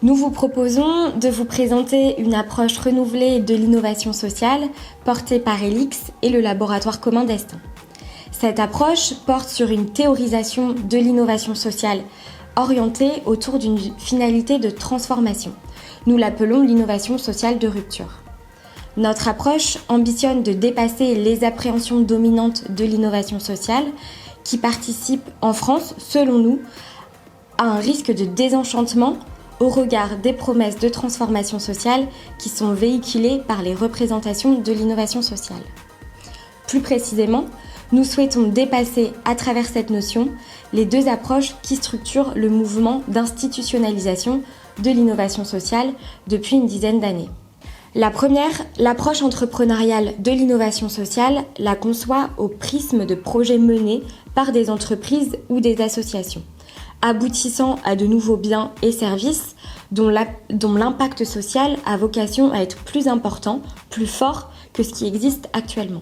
Nous vous proposons de vous présenter une approche renouvelée de l'innovation sociale portée par Elix et le laboratoire commun d'Estaing. Cette approche porte sur une théorisation de l'innovation sociale orientée autour d'une finalité de transformation. Nous l'appelons l'innovation sociale de rupture. Notre approche ambitionne de dépasser les appréhensions dominantes de l'innovation sociale qui participent en France, selon nous, à un risque de désenchantement au regard des promesses de transformation sociale qui sont véhiculées par les représentations de l'innovation sociale. Plus précisément, nous souhaitons dépasser à travers cette notion les deux approches qui structurent le mouvement d'institutionnalisation de l'innovation sociale depuis une dizaine d'années. La première, l'approche entrepreneuriale de l'innovation sociale, la conçoit au prisme de projets menés par des entreprises ou des associations, aboutissant à de nouveaux biens et services dont l'impact social a vocation à être plus important, plus fort que ce qui existe actuellement.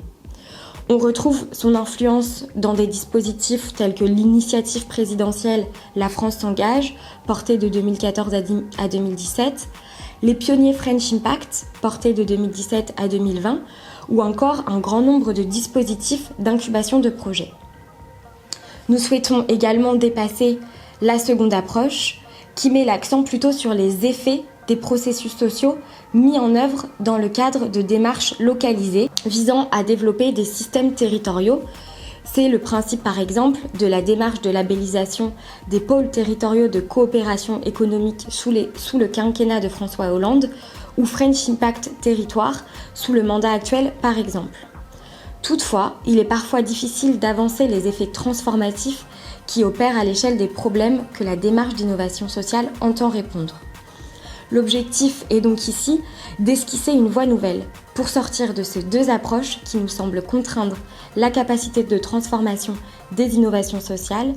On retrouve son influence dans des dispositifs tels que l'initiative présidentielle La France s'engage, portée de 2014 à 2017, les pionniers French Impact, portés de 2017 à 2020, ou encore un grand nombre de dispositifs d'incubation de projets. Nous souhaitons également dépasser la seconde approche, qui met l'accent plutôt sur les effets des processus sociaux mis en œuvre dans le cadre de démarches localisées visant à développer des systèmes territoriaux. C'est le principe par exemple de la démarche de labellisation des pôles territoriaux de coopération économique sous le quinquennat de François Hollande ou French Impact Territoire sous le mandat actuel par exemple. Toutefois, il est parfois difficile d'avancer les effets transformatifs qui opèrent à l'échelle des problèmes que la démarche d'innovation sociale entend répondre. L'objectif est donc ici d'esquisser une voie nouvelle pour sortir de ces deux approches qui nous semblent contraindre la capacité de transformation des innovations sociales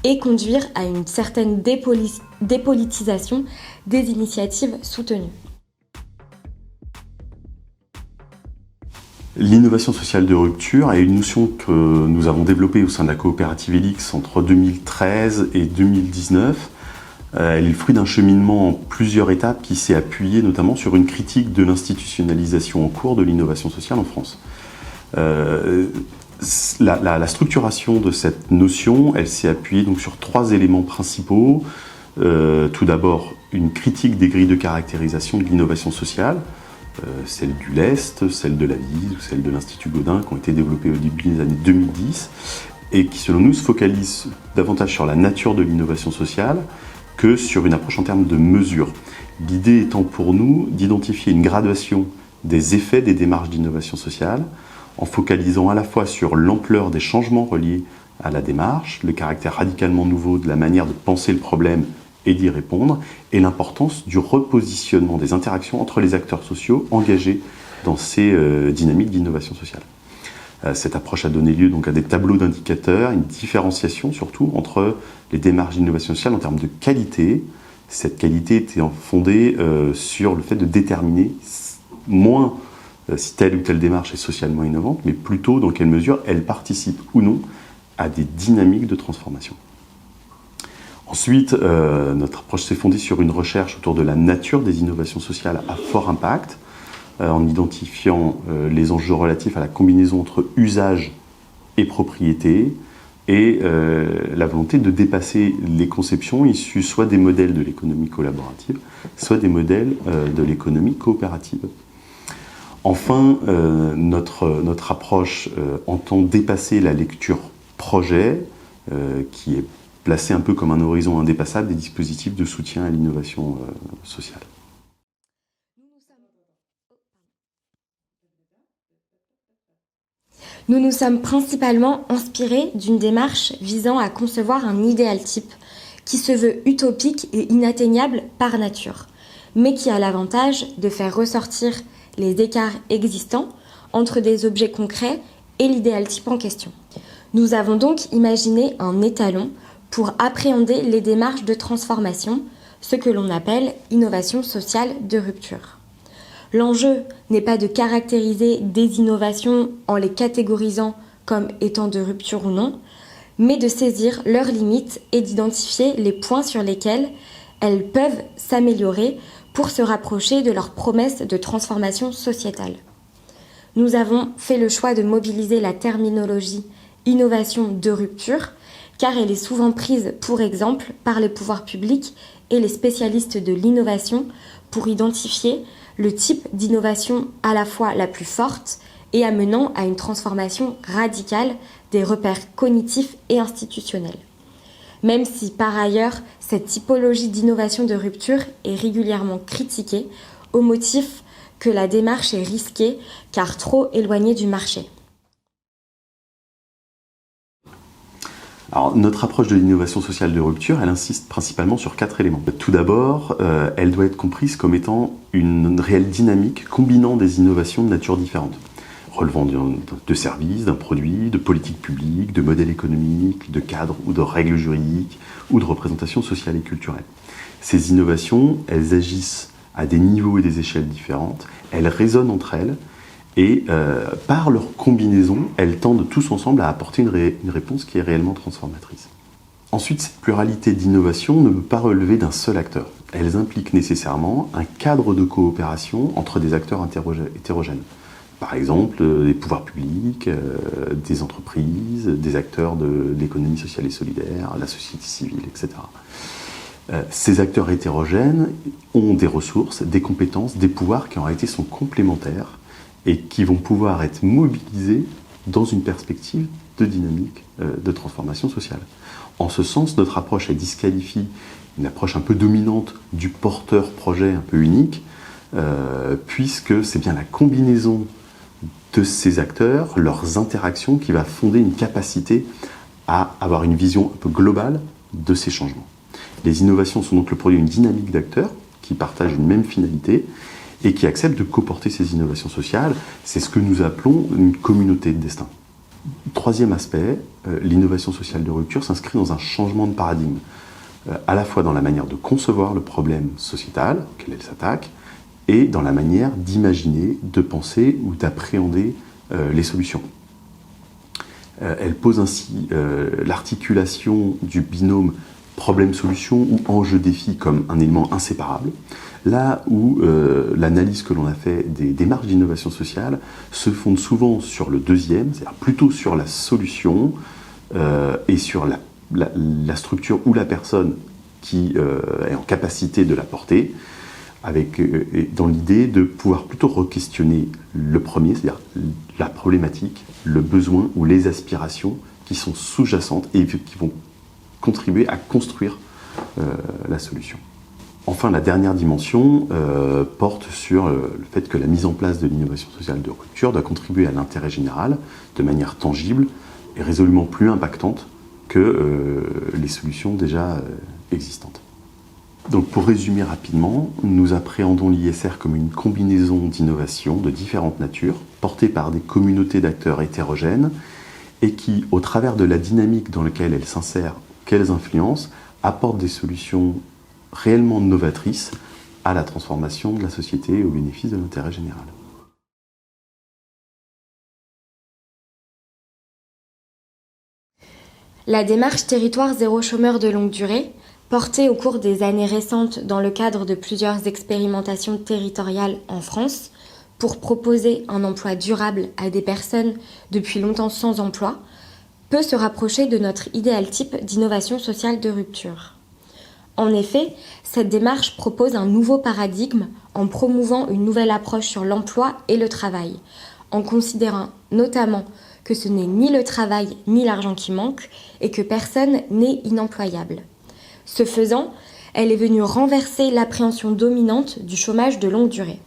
et conduire à une certaine dépolitisation des initiatives soutenues. L'innovation sociale de rupture est une notion que nous avons développée au sein de la coopérative Elix entre 2013 et 2019. Elle est le fruit d'un cheminement en plusieurs étapes qui s'est appuyé notamment sur une critique de l'institutionnalisation en cours de l'innovation sociale en France. La structuration de cette notion, elle s'est appuyée donc sur trois éléments principaux. Tout d'abord, une critique des grilles de caractérisation de l'innovation sociale, celle du LEST, celle de la VIS ou celle de l'Institut Gaudin, qui ont été développées au début des années 2010 et qui, selon nous, se focalisent davantage sur la nature de l'innovation sociale que sur une approche en termes de mesures. L'idée étant pour nous d'identifier une graduation des effets des démarches d'innovation sociale en focalisant à la fois sur l'ampleur des changements reliés à la démarche, le caractère radicalement nouveau de la manière de penser le problème et d'y répondre, et l'importance du repositionnement des interactions entre les acteurs sociaux engagés dans ces dynamiques d'innovation sociale. Cette approche a donné lieu donc à des tableaux d'indicateurs, une différenciation surtout entre les démarches d'innovation sociale en termes de qualité. Cette qualité était fondée sur le fait de déterminer moins si telle ou telle démarche est socialement innovante, mais plutôt dans quelle mesure elle participe ou non à des dynamiques de transformation. Ensuite, notre approche s'est fondée sur une recherche autour de la nature des innovations sociales à fort impact, en identifiant les enjeux relatifs à la combinaison entre usage et propriété, et la volonté de dépasser les conceptions issues soit des modèles de l'économie collaborative, soit des modèles de l'économie coopérative. Enfin, notre approche entend dépasser la lecture projet, qui est placée un peu comme un horizon indépassable des dispositifs de soutien à l'innovation sociale. Nous nous sommes principalement inspirés d'une démarche visant à concevoir un idéal type qui se veut utopique et inatteignable par nature, mais qui a l'avantage de faire ressortir les écarts existants entre des objets concrets et l'idéal type en question. Nous avons donc imaginé un étalon pour appréhender les démarches de transformation, ce que l'on appelle innovation sociale de rupture. L'enjeu n'est pas de caractériser des innovations en les catégorisant comme étant de rupture ou non, mais de saisir leurs limites et d'identifier les points sur lesquels elles peuvent s'améliorer pour se rapprocher de leurs promesses de transformation sociétale. Nous avons fait le choix de mobiliser la terminologie innovation de rupture, car elle est souvent prise pour exemple par les pouvoirs publics et les spécialistes de l'innovation pour identifier le type d'innovation à la fois la plus forte et amenant à une transformation radicale des repères cognitifs et institutionnels. Même si par ailleurs cette typologie d'innovation de rupture est régulièrement critiquée au motif que la démarche est risquée car trop éloignée du marché. Alors, notre approche de l'innovation sociale de rupture, elle insiste principalement sur 4 éléments. Tout d'abord, elle doit être comprise comme étant une réelle dynamique combinant des innovations de nature différente, relevant de services, d'un produit, de politiques publiques, de modèles économiques, de cadres ou de règles juridiques ou de représentations sociales et culturelles. Ces innovations, elles agissent à des niveaux et des échelles différentes, elles résonnent entre elles, et par leur combinaison, elles tendent tous ensemble à apporter une réponse qui est réellement transformatrice. Ensuite, cette pluralité d'innovations ne peut pas relever d'un seul acteur. Elles impliquent nécessairement un cadre de coopération entre des acteurs hétérogènes. Par exemple, des pouvoirs publics, des entreprises, des acteurs de l'économie sociale et solidaire, la société civile, etc. Ces acteurs hétérogènes ont des ressources, des compétences, des pouvoirs qui en réalité sont complémentaires et qui vont pouvoir être mobilisés dans une perspective de dynamique de transformation sociale. En ce sens, notre approche elle disqualifie une approche un peu dominante du porteur projet un peu unique, puisque c'est bien la combinaison de ces acteurs, leurs interactions, qui va fonder une capacité à avoir une vision un peu globale de ces changements. Les innovations sont donc le produit d'une dynamique d'acteurs qui partagent une même finalité et qui acceptent de coporter ces innovations sociales. C'est ce que nous appelons une communauté de destin. Troisième aspect, l'innovation sociale de rupture s'inscrit dans un changement de paradigme, à la fois dans la manière de concevoir le problème sociétal auquel elle s'attaque, et dans la manière d'imaginer, de penser ou d'appréhender les solutions. Elle pose ainsi l'articulation du binôme problème-solution ou enjeu-défi comme un élément inséparable, là où l'analyse que l'on a fait des démarches d'innovation sociale se fonde souvent sur le deuxième, c'est-à-dire plutôt sur la solution et sur la structure ou la personne qui est en capacité de la porter, dans l'idée de pouvoir plutôt re-questionner le premier, c'est-à-dire la problématique, le besoin ou les aspirations qui sont sous-jacentes et qui vont contribuer à construire la solution. Enfin, la dernière dimension porte sur le fait que la mise en place de l'innovation sociale de rupture doit contribuer à l'intérêt général de manière tangible et résolument plus impactante que les solutions déjà existantes. Donc pour résumer rapidement, nous appréhendons l'ISR comme une combinaison d'innovations de différentes natures, portées par des communautés d'acteurs hétérogènes et qui, au travers de la dynamique dans laquelle elles s'insèrent, qu'elles influencent, apportent des solutions réellement novatrices à la transformation de la société et au bénéfice de l'intérêt général. La démarche Territoire zéro chômeur de longue durée, portée au cours des années récentes dans le cadre de plusieurs expérimentations territoriales en France, pour proposer un emploi durable à des personnes depuis longtemps sans emploi, peut se rapprocher de notre idéal type d'innovation sociale de rupture. En effet, cette démarche propose un nouveau paradigme en promouvant une nouvelle approche sur l'emploi et le travail, en considérant notamment que ce n'est ni le travail ni l'argent qui manque et que personne n'est inemployable. Ce faisant, elle est venue renverser l'appréhension dominante du chômage de longue durée.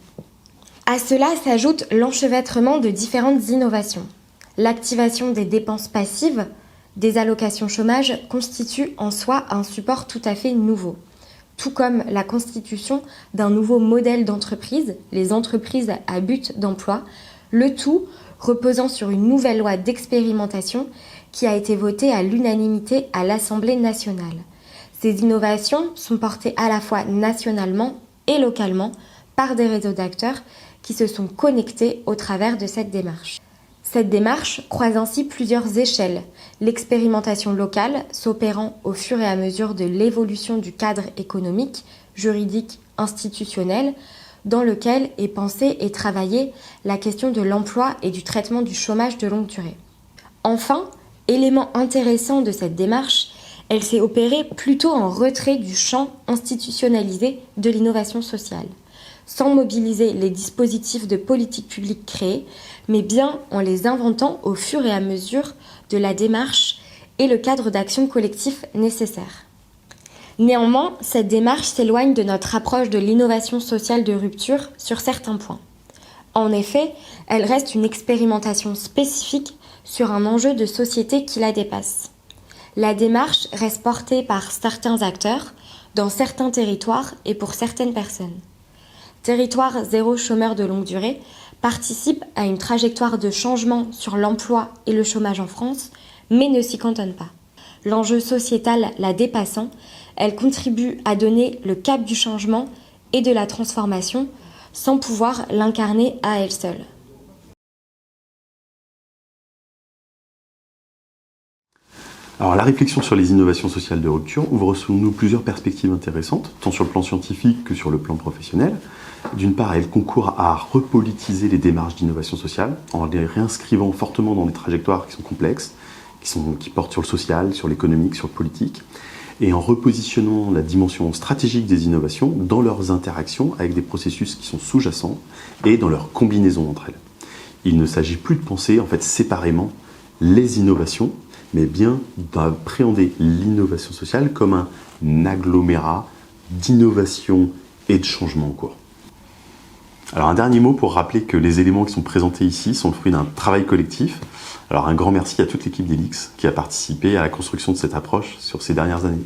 À cela s'ajoute l'enchevêtrement de différentes innovations. L'activation des dépenses passives, des allocations chômage, constitue en soi un support tout à fait nouveau, tout comme la constitution d'un nouveau modèle d'entreprise, les entreprises à but d'emploi, le tout reposant sur une nouvelle loi d'expérimentation qui a été votée à l'unanimité à l'Assemblée nationale. Ces innovations sont portées à la fois nationalement et localement par des réseaux d'acteurs qui se sont connectés au travers de cette démarche. Cette démarche croise ainsi plusieurs échelles, l'expérimentation locale s'opérant au fur et à mesure de l'évolution du cadre économique, juridique, institutionnel, dans lequel est pensée et travaillée la question de l'emploi et du traitement du chômage de longue durée. Enfin, élément intéressant de cette démarche, elle s'est opérée plutôt en retrait du champ institutionnalisé de l'innovation sociale, sans mobiliser les dispositifs de politique publique créés, mais bien en les inventant au fur et à mesure de la démarche et le cadre d'action collectif nécessaire. Néanmoins, cette démarche s'éloigne de notre approche de l'innovation sociale de rupture sur certains points. En effet, elle reste une expérimentation spécifique sur un enjeu de société qui la dépasse. La démarche reste portée par certains acteurs, dans certains territoires et pour certaines personnes. Territoire zéro chômeur de longue durée participe à une trajectoire de changement sur l'emploi et le chômage en France, mais ne s'y cantonne pas. L'enjeu sociétal la dépassant, elle contribue à donner le cap du changement et de la transformation sans pouvoir l'incarner à elle seule. Alors la réflexion sur les innovations sociales de rupture ouvre selon nous plusieurs perspectives intéressantes, tant sur le plan scientifique que sur le plan professionnel. D'une part, elle concourt à repolitiser les démarches d'innovation sociale en les réinscrivant fortement dans des trajectoires qui sont complexes, qui portent sur le social, sur l'économique, sur le politique, et en repositionnant la dimension stratégique des innovations dans leurs interactions avec des processus qui sont sous-jacents et dans leur combinaison entre elles. Il ne s'agit plus de penser en fait séparément les innovations, mais bien d'appréhender l'innovation sociale comme un agglomérat d'innovation et de changement en cours. Alors un dernier mot pour rappeler que les éléments qui sont présentés ici sont le fruit d'un travail collectif. Alors un grand merci à toute l'équipe d'Elix qui a participé à la construction de cette approche sur ces dernières années.